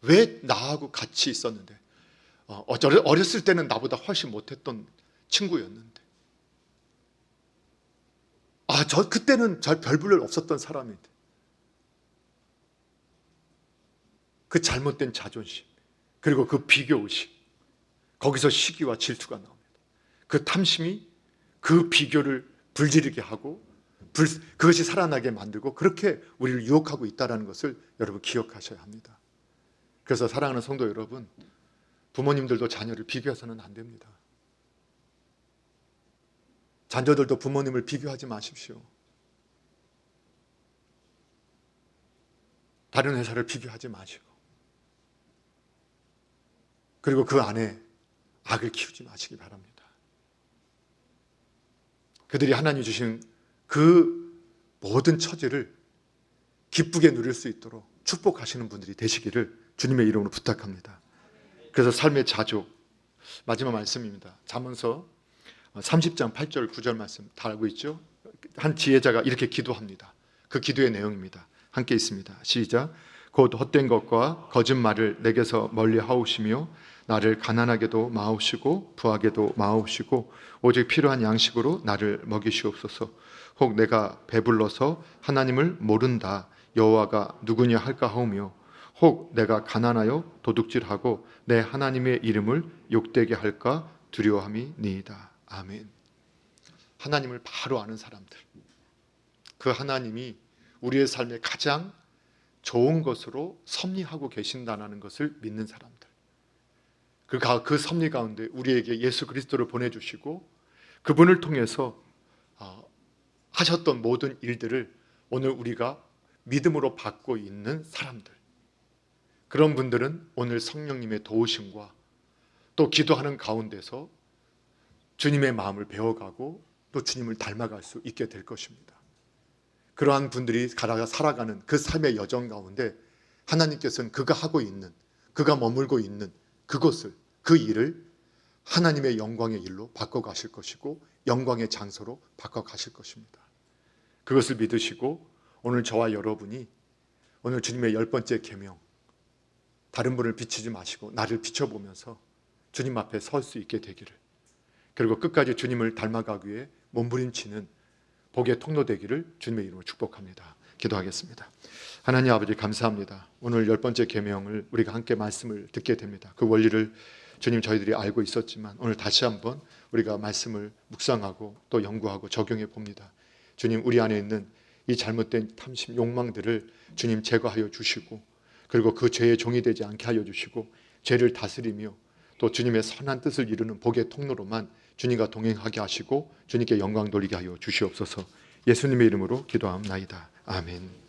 왜 나하고 같이 있었는데 어렸을 때는 나보다 훨씬 못했던 친구였는데 그때는 별 볼 일 없었던 사람인데 그 잘못된 자존심 그리고 그 비교의식, 거기서 시기와 질투가 나옵니다. 그 탐심이 그 비교를 불지르게 하고 그것이 살아나게 만들고 그렇게 우리를 유혹하고 있다는 것을 여러분 기억하셔야 합니다. 그래서 사랑하는 성도 여러분, 부모님들도 자녀를 비교해서는 안 됩니다. 자녀들도 부모님을 비교하지 마십시오. 다른 회사를 비교하지 마시고 그리고 그 안에 악을 키우지 마시기 바랍니다. 그들이 하나님 주신 그 모든 처지를 기쁘게 누릴 수 있도록 축복하시는 분들이 되시기를 주님의 이름으로 부탁합니다. 그래서 삶의 자족, 마지막 말씀입니다. 잠언서 30장 8절 9절 말씀 다 알고 있죠? 한 지혜자가 이렇게 기도합니다. 그 기도의 내용입니다. 함께 있습니다. 시작. 곧 헛된 것과 거짓말을 내게서 멀리 하오시며 나를 가난하게도 마옵시고 부하게도 마옵시고 오직 필요한 양식으로 나를 먹이시옵소서. 혹 내가 배불러서 하나님을 모른다 여호와가 누구냐 할까 하오며 혹 내가 가난하여 도둑질하고 내 하나님의 이름을 욕되게 할까 두려워함이니이다. 아멘. 하나님을 바로 아는 사람들, 그 하나님이 우리의 삶에 가장 좋은 것으로 섭리하고 계신다는 것을 믿는 사람들, 그 섭리 가운데 우리에게 예수 그리스도를 보내주시고 그분을 통해서 하셨던 모든 일들을 오늘 우리가 믿음으로 받고 있는 사람들, 그런 분들은 오늘 성령님의 도우심과 또 기도하는 가운데서 주님의 마음을 배워가고 또 주님을 닮아갈 수 있게 될 것입니다. 그러한 분들이 살아가는 그 삶의 여정 가운데 하나님께서는 그가 하고 있는, 그가 머물고 있는 그곳을, 그 일을 하나님의 영광의 일로 바꿔가실 것이고 영광의 장소로 바꿔가실 것입니다. 그것을 믿으시고 오늘 저와 여러분이 오늘 주님의 10번째 계명, 다른 분을 비치지 마시고 나를 비춰보면서 주님 앞에 설 수 있게 되기를, 그리고 끝까지 주님을 닮아가기 위해 몸부림치는 복의 통로 되기를 주님의 이름으로 축복합니다. 기도하겠습니다. 하나님 아버지, 감사합니다. 오늘 10번째 계명을 우리가 함께 말씀을 듣게 됩니다. 그 원리를 주님 저희들이 알고 있었지만 오늘 다시 한번 우리가 말씀을 묵상하고 또 연구하고 적용해 봅니다. 주님, 우리 안에 있는 이 잘못된 탐심, 욕망들을 주님 제거하여 주시고, 그리고 그 죄의 종이 되지 않게 하여 주시고, 죄를 다스리며 또 주님의 선한 뜻을 이루는 복의 통로로만 주님과 동행하게 하시고 주님께 영광 돌리게 하여 주시옵소서. 예수님의 이름으로 기도하옵나이다. 아멘.